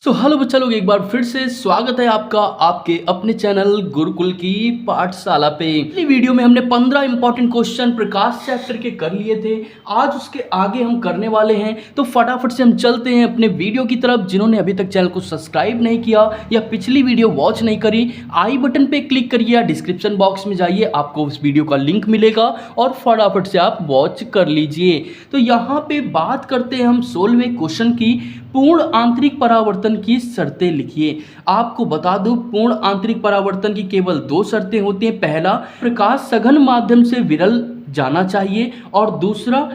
Hello बच्चा लोग, एक बार फिर से स्वागत है आपका आपके अपने चैनल गुरुकुल की पाठशाला पे। पिछली वीडियो में हमने 15 इंपॉर्टेंट क्वेश्चन प्रकाश चैप्टर के कर लिए थे। आज उसके आगे हम करने वाले हैं, तो फटाफट से हम चलते हैं अपने वीडियो की तरफ। जिन्होंने अभी तक चैनल को सब्सक्राइब नहीं किया या पिछली वीडियो वॉच नहीं करी, आई बटन पे क्लिक करिए या डिस्क्रिप्शन बॉक्स में जाइए, आपको उस वीडियो का लिंक मिलेगा और फटाफट से आप वॉच कर लीजिए। तो यहाँ पे बात करते हैं हम 16वें क्वेश्चन की। पूर्ण आंतरिक परावर्तन की शर्तें लिखिए। आपको बता दूं, पूर्ण आंतरिक परावर्तन की केवल दो शर्तें होती हैं। पहला, प्रकाश सघन माध्यम से विरल जाना चाहिए, और दूसरा,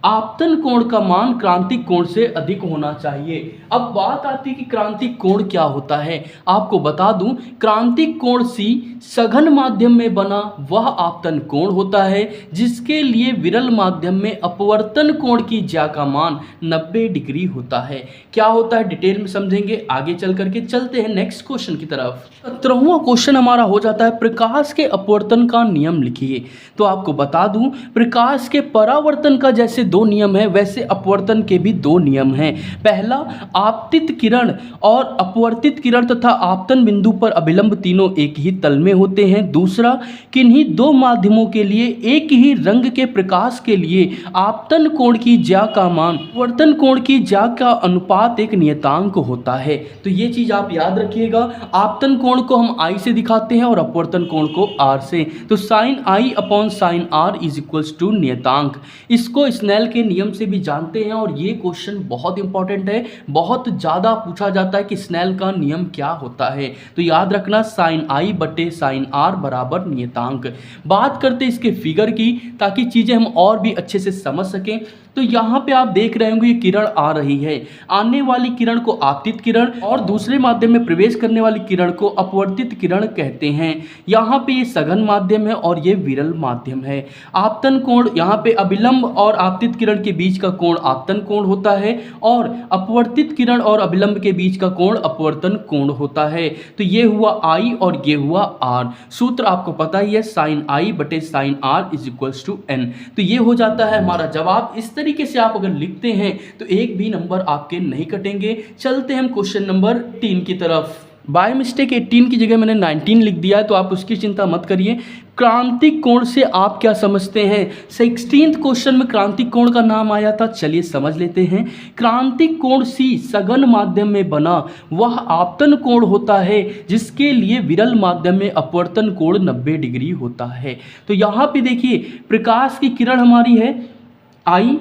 आपतन कोण का मान क्रांतिक कोण से अधिक होना चाहिए। अब बात आती है कि क्रांतिक कोण क्या होता है। आपको बता दूं, क्रांतिक कोण C सघन माध्यम में बना वह आपतन कोण होता है जिसके लिए विरल माध्यम में अपवर्तन कोण की ज्या का मान 90 डिग्री होता है। क्या होता है डिटेल में समझेंगे आगे चल करके। चलते हैं नेक्स्ट क्वेश्चन की तरफ। 17वां क्वेश्चन हमारा हो जाता है, प्रकाश के अपवर्तन का नियम लिखिए। तो आपको बता दूं, प्रकाश के परावर्तन का जैसे दो नियम है, वैसे अपवर्तन के भी दो नियम हैं। पहला, आपतित किरण और अपवर्तित किरण तथा आपतन बिंदु पर अभिलंब तीनों एक ही तल में होते हैं। दूसरा, किन्हीं दो माध्यमों के लिए एक ही रंग के प्रकाश के लिए आपतन कोण की ज्या का मान अपवर्तन कोण की ज्या का अनुपात एक नियतांक होता है। तो ये चीज आप याद रखिएगा। आपतन कोण को हम I से दिखाते हैं और अपवर्तन कोण को R से। तो sine I upon sine R is equals to नियतांक। इसको स्नेल के नियम से भी जानते हैं, और ये क्वेश्चन बहुत इंपॉर्टेंट है, बहुत ज़्यादा पूछा जाता है कि स्नेल का नियम क्या होता है। तो याद रखना, साइन I बटे साइन R बराबर नियतांक। बात करते इसके फिगर की, ताकि चीज़ें हम और भी अच्छे से समझ सकें। तो यहाँ पे आप देख रहे होंगे ये किरण आ रही है। आने वाली किरण को आपतित किरण और दूसरे माध्यम में प्रवेश करने वाली किरण को अपवर्तित किरण कहते हैं। यहाँ पे ये सघन माध्यम है और ये विरल माध्यम है। आपतन कोण, यहाँ पे अभिलंब और आपतित किरण के बीच का कोण आपतन कोण होता है, और अपवर्तित किरण और अभिलंब के बीच का कोण अपवर्तन कोण होता है। तो ये हुआ I और ये हुआ R। सूत्र आपको पता ही है, साइन I बटे sine R is equals to N। तो ये हो जाता है हमारा जवाब। इस तरीके से आप अगर लिखते हैं तो एक भी नंबर आपके नहीं कटेंगे। चलते हैं हम क्वेश्चन नंबर 3 की तरफ। बाय मिस्टेक 18 की जगह मैंने 19 लिख दिया है, तो आप उसकी चिंता मत करिए। क्रांतिक कोण से आप क्या समझते हैं? 16th क्वेश्चन में क्रांतिक कोण का नाम आया था, चलिए समझ लेते हैं। क्रांतिक कोण C सघन माध्यम में बना वह आपतन कोण होता है जिसके लिए विरल माध्यम में अपवर्तन कोण 90 डिग्री होता है। तो यहाँ पे देखिए, प्रकाश की किरण हमारी है I,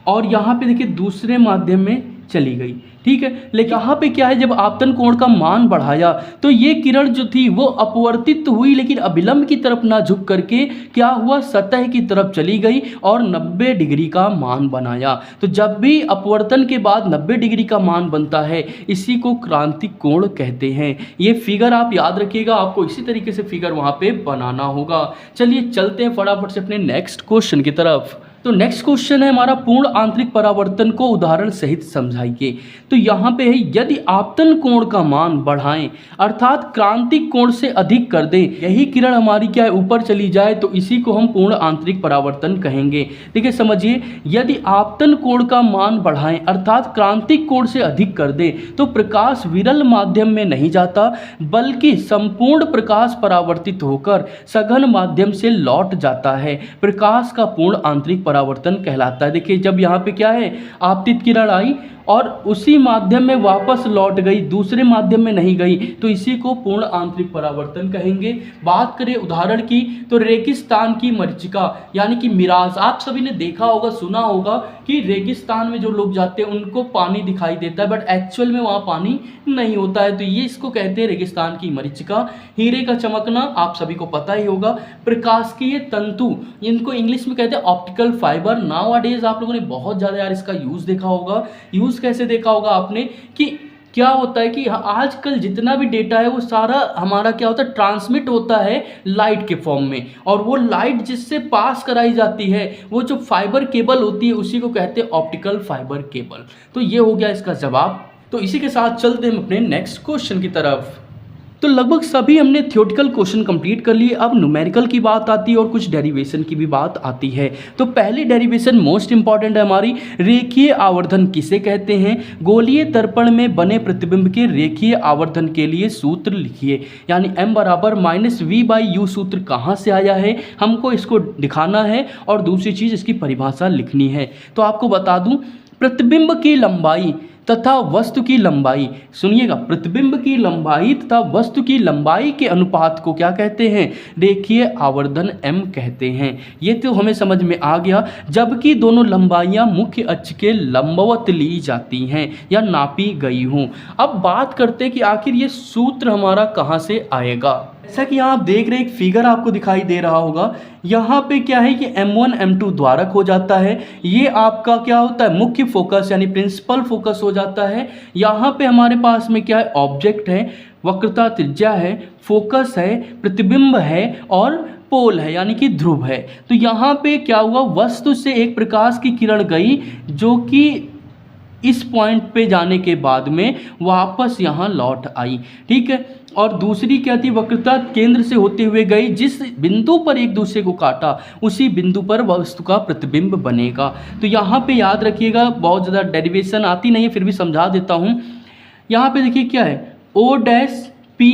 और यहाँ पे देखिए दूसरे माध्यम में चली गई, ठीक है। लेकिन यहाँ पे क्या है, जब आपतन कोण का मान बढ़ाया तो ये किरण जो थी वो अपवर्तित हुई, लेकिन अभिलंब की तरफ ना झुक करके क्या हुआ, सतह की तरफ चली गई और 90 डिग्री का मान बनाया। तो जब भी अपवर्तन के बाद 90 डिग्री का मान बनता है, इसी को क्रांतिक कोण कहते हैं। ये फिगर आप याद रखिएगा, आपको इसी तरीके से फिगर वहाँ पे बनाना होगा। चलिए चलते हैं फटाफट से अपने नेक्स्ट क्वेश्चन की तरफ। तो नेक्स्ट क्वेश्चन है हमारा, पूर्ण आंतरिक परावर्तन को उदाहरण सहित समझाइए। तो यहाँ पे है, यदि आपतन कोण का मान बढ़ाएं अर्थात क्रांतिक कोण से अधिक कर दें, यही किरण हमारी क्या है ऊपर चली जाए, तो इसी को हम पूर्ण आंतरिक परावर्तन कहेंगे। ठीक है, समझिए, यदि आपतन कोण का मान बढ़ाएं अर्थात क्रांतिक कोण से अधिक कर दें तो प्रकाश विरल माध्यम में नहीं जाता, बल्कि संपूर्ण प्रकाश परावर्तित होकर सघन माध्यम से लौट जाता है। प्रकाश का पूर्ण आंतरिक परावर्तन कहलाता है। देखिए, जब यहाँ पे क्या है, आपतित किरण आई और उसी माध्यम में वापस लौट गई, दूसरे माध्यम में नहीं गई, तो इसी को पूर्ण आंतरिक परावर्तन कहेंगे। बात करें उदाहरण की, तो रेगिस्तान की मरीचिका यानी कि मिराज। आप सभी ने देखा होगा, सुना होगा कि रेगिस्तान में जो लोग जाते हैं उनको पानी दिखाई देता है, बट एक्चुअल में वहाँ पानी नहीं होता है। तो ये इसको कहते हैं रेगिस्तान की मरीचिका। हीरे का चमकना आप सभी को पता ही होगा। प्रकाशिकीय तंतु, इनको इंग्लिश में कहते हैं ऑप्टिकल फाइबर। नाउ अ डेज आप लोगों ने बहुत ज़्यादा यार इसका यूज़ देखा होगा। यूज़ कैसे देखा होगा आपने, कि क्या होता है कि आजकल जितना भी डेटा है वो सारा हमारा क्या होता है, ट्रांसमिट होता है लाइट के फॉर्म में, और वो लाइट जिससे पास कराई जाती है, वो जो फाइबर केबल होती है, उसी को कहते हैं ऑप्टिकल फाइबर केबल। तो ये हो गया इसका जवाब। तो इसी के साथ चलते हैं अपने नेक्स्ट क्वेश्चन की तरफ। तो लगभग सभी हमने थ्योरेटिकल क्वेश्चन कंप्लीट कर लिए। अब न्यूमेरिकल की बात आती है और कुछ डेरिवेशन की भी बात आती है। तो पहली डेरिवेशन मोस्ट इंपॉर्टेंट है हमारी, रेखीय आवर्धन किसे कहते हैं। गोलीय दर्पण में बने प्रतिबिंब के रेखीय आवर्धन के लिए सूत्र लिखिए, यानी m बराबर -v/u सूत्र कहाँ से आया है, हमको इसको दिखाना है और दूसरी चीज़ इसकी परिभाषा लिखनी है। तो आपको बता दूं, प्रतिबिंब की लंबाई तथा वस्तु की लंबाई, सुनिएगा, प्रतिबिंब की लंबाई तथा वस्तु की लंबाई के अनुपात को क्या कहते हैं, रेखीय आवर्धन m कहते हैं। ये तो हमें समझ में आ गया, जबकि दोनों लंबाइयां मुख्य अक्ष के लंबवत ली जाती हैं या नापी गई हों। अब बात करते हैं कि आखिर ये सूत्र हमारा कहाँ से आएगा। जैसा कि यहाँ आप देख रहे हैं, एक फिगर आपको दिखाई दे रहा होगा, यहाँ पे क्या है कि m1 m2 द्वारक हो जाता है, ये आपका क्या होता है, मुख्य फोकस यानी प्रिंसिपल फोकस हो जाता है। यहाँ पे हमारे पास में क्या है, ऑब्जेक्ट है, वक्रता त्रिज्या है, फोकस है, प्रतिबिंब है और पोल है यानी कि ध्रुव है। तो यहाँ पे क्या हुआ, वस्तु से एक प्रकाश की किरण गई जो कि इस पॉइंट पे जाने के बाद में वापस यहाँ लौट आई, ठीक है। और दूसरी क्या थी, वक्रता केंद्र से होते हुए गई, जिस बिंदु पर एक दूसरे को काटा उसी बिंदु पर वस्तु का प्रतिबिंब बनेगा। तो यहाँ पे याद रखिएगा, बहुत ज़्यादा डेरिवेशन आती नहीं है फिर भी समझा देता हूँ। यहाँ पे देखिए क्या है, O डैश P,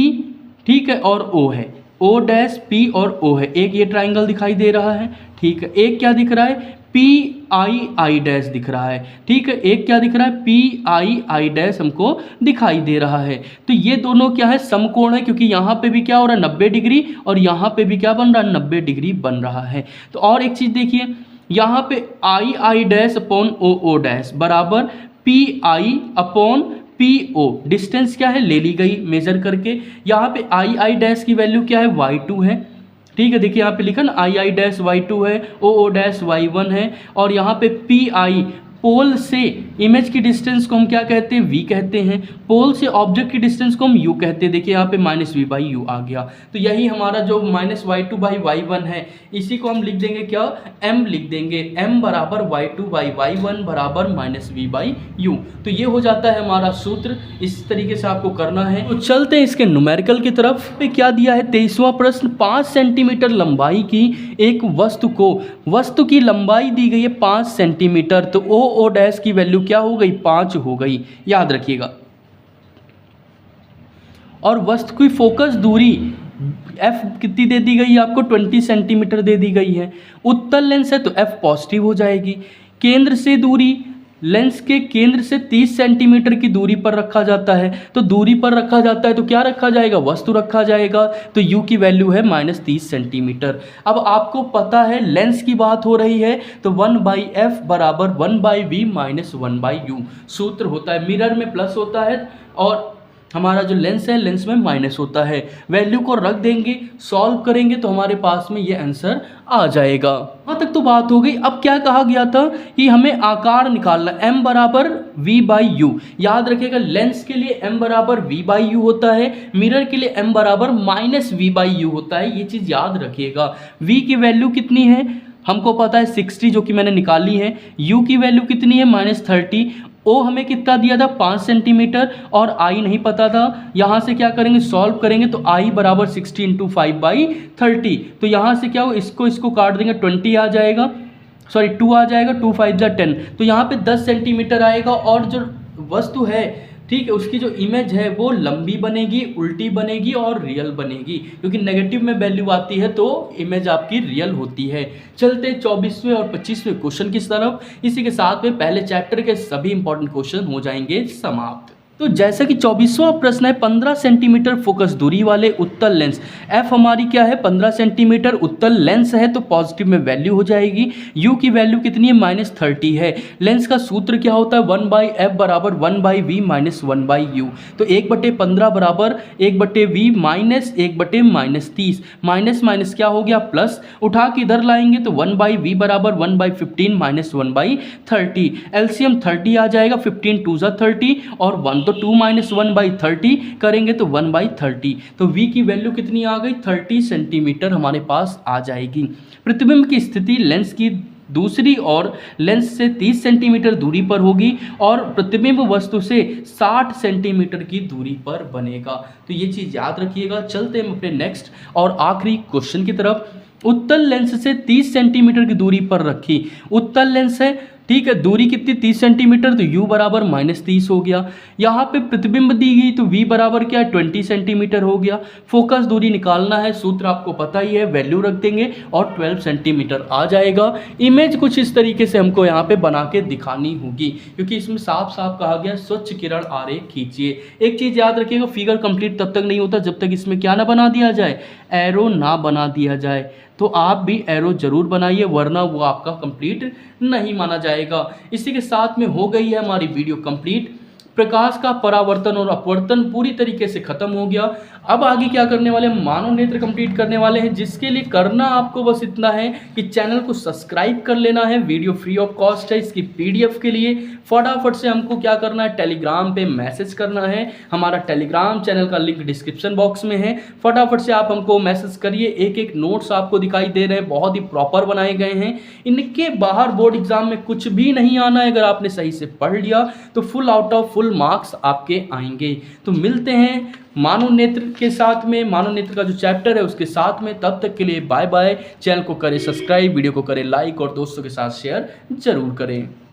ठीक है, और O है, O डैश P और O है। एक ये ट्राइंगल दिखाई दे रहा है, ठीक है। एक क्या दिख रहा है, PI डैश दिख रहा है, ठीक है। एक क्या दिख रहा है, PI डैश हमको दिखाई दे रहा है। तो ये दोनों क्या है, समकोण है, क्योंकि यहाँ पे भी क्या हो रहा है 90 डिग्री और यहाँ पे भी क्या बन रहा है 90 डिग्री बन रहा है। तो और एक चीज़ देखिए, यहाँ पे I dash upon O dash बराबर PI अपॉन PO, डिस्टेंस क्या है ले ली गई मेजर करके। यहाँ पे I डैश की वैल्यू क्या है, y2 है, ठीक है। देखिए यहाँ पे लिखा ना, I डैश y2 है, O डैश y1 है, और यहाँ पे PI पोल से इमेज की डिस्टेंस को हम क्या कहते हैं, v कहते हैं। पोल से ऑब्जेक्ट की डिस्टेंस को हम u कहते हैं। देखिए यहाँ पे -v/u आ गया। तो यही हमारा जो -y2/y1 है, इसी को हम लिख देंगे क्या, m लिख देंगे, m बराबर y2/y1 बराबर -v/u। तो ये हो जाता है हमारा सूत्र, इस तरीके से आपको करना है। तो चलते हैं इसके न्यूमेरिकल की तरफ। पे क्या दिया है, 23वां प्रश्न, 5 सेंटीमीटर लंबाई की एक वस्तु की लंबाई दी गई है 5 सेंटीमीटर। तो O डैश की वैल्यू क्या हो गई, 5 हो गई, याद रखिएगा। और वस्तु की फोकस दूरी F कितनी दे दी गई है आपको, 20 सेंटीमीटर दे दी गई है। उत्तल लेंस है तो F पॉजिटिव हो जाएगी। केंद्र से दूरी, लेंस के केंद्र से 30 सेंटीमीटर की दूरी पर रखा जाता है। तो दूरी पर रखा जाता है तो क्या रखा जाएगा, वस्तु रखा जाएगा। तो U की वैल्यू है -30 सेंटीमीटर। अब आपको पता है लेंस की बात हो रही है, तो 1/f बराबर 1/v - 1/u सूत्र होता है। मिरर में प्लस होता है और हमारा जो लेंस है, लेंस में माइनस होता है। वैल्यू को रख देंगे, सॉल्व करेंगे तो हमारे पास में ये आंसर आ जाएगा। वहाँ तक तो बात हो गई। अब क्या कहा गया था कि हमें आकार निकालना, m बराबर v/u। याद रखिएगा, लेंस के लिए m बराबर v/u होता है, मिरर के लिए m बराबर -v/u होता है। ये चीज़ याद रखिएगा। v की वैल्यू कितनी है, हमको पता है 60 जो कि मैंने निकाली है। u की वैल्यू कितनी है, -30। O हमें कितना दिया था, 5 सेंटीमीटर, और I नहीं पता था। यहाँ से क्या करेंगे, सॉल्व करेंगे तो I बराबर 60 × 5/30। तो यहाँ से क्या हो, इसको काट देंगे, 20 आ जाएगा, सॉरी 2 आ जाएगा, 2 × 5 = 10। तो यहाँ पे 10 सेंटीमीटर आएगा। और जो वस्तु है, ठीक है, उसकी जो इमेज है वो लंबी बनेगी, उल्टी बनेगी और रियल बनेगी, क्योंकि नेगेटिव में वैल्यू आती है तो इमेज आपकी रियल होती है। चलते 24वें और 25वें क्वेश्चन की तरफ। इसी के साथ में पहले चैप्टर के सभी इंपॉर्टेंट क्वेश्चन हो जाएंगे समाप्त। तो जैसा कि 24वां प्रश्न है, 15 सेंटीमीटर फोकस दूरी वाले उत्तल लेंस, F हमारी क्या है, 15 सेंटीमीटर उत्तल लेंस है तो पॉजिटिव में वैल्यू हो जाएगी। U की वैल्यू कितनी है, -30 है। लेंस का सूत्र क्या होता है, 1/f बराबर 1/v - 1/u। तो 1/15 बराबर 1/v माइनस 1/-30, माइनस माइनस क्या हो गया, प्लस, उठा के इधर लाएंगे तो 1/v बराबर 1/15 - 1/30। एलसीएम 30 आ जाएगा, 15 2 = 30 और 1 तो 2 - 1/30 करेंगे तो 1/30। तो v की वैल्यू कितनी आ गई, 30 सेंटीमीटर हमारे पास आ जाएगी। प्रतिबिंब की स्थिति लेंस की दूसरी ओर लेंस से 30 सेंटीमीटर दूरी पर होगी और प्रतिबिंब वस्तु से 60 सेंटीमीटर की दूरी पर बनेगा। तो ये चीज़ याद रखिएगा। चलते हैं अपने नेक्स्ट और आखिरी क्वेश्चन की तरफ। उत्तल लेंस से 30 सेंटीमीटर की दूरी पर रखी, उत्तल लेंस है, ठीक है, दूरी कितनी 30 सेंटीमीटर, तो u बराबर -30 हो गया। यहाँ पे प्रतिबिंब दी गई तो v बराबर क्या है 20 सेंटीमीटर हो गया। फोकस दूरी निकालना है, सूत्र आपको पता ही है, वैल्यू रख देंगे और 12 सेंटीमीटर आ जाएगा। इमेज कुछ इस तरीके से हमको यहाँ पे बना के दिखानी होगी, क्योंकि इसमें साफ साफ कहा गया स्वच्छ किरण आरेख खींचिए। एक चीज़ याद रखिएगा, फिगर कंप्लीट तब तक नहीं होता जब तक इसमें क्या ना बना दिया जाए, एरो ना बना दिया जाए। तो आप भी एरो जरूर बनाइए, वरना वो आपका कंप्लीट नहीं माना जाएगा। इसी के साथ में हो गई है हमारी वीडियो कंप्लीट। प्रकाश का परावर्तन और अपवर्तन पूरी तरीके से खत्म हो गया। अब आगे क्या करने वाले हैं, मानव नेत्र कंप्लीट करने वाले हैं, जिसके लिए करना आपको बस इतना है कि चैनल को सब्सक्राइब कर लेना है। वीडियो फ्री ऑफ कॉस्ट है। इसकी पीडीएफ के लिए फटाफट से हमको क्या करना है, टेलीग्राम पे मैसेज करना है। हमारा टेलीग्राम चैनल का लिंक डिस्क्रिप्शन बॉक्स में है, फटाफट से आप हमको मैसेज करिए। एक एक नोट्स आपको दिखाई दे रहे हैं, बहुत ही प्रॉपर बनाए गए हैं। इनके बाहर बोर्ड एग्जाम में कुछ भी नहीं आना है। अगर आपने सही से पढ़ लिया तो full out of full marks आपके आएंगे। तो मिलते हैं मानव नेत्र के साथ में, मानव नेत्र का जो चैप्टर है उसके साथ में। तब तक के लिए बाय बाय। चैनल को करें सब्सक्राइब, वीडियो को करें लाइक और दोस्तों के साथ शेयर जरूर करें।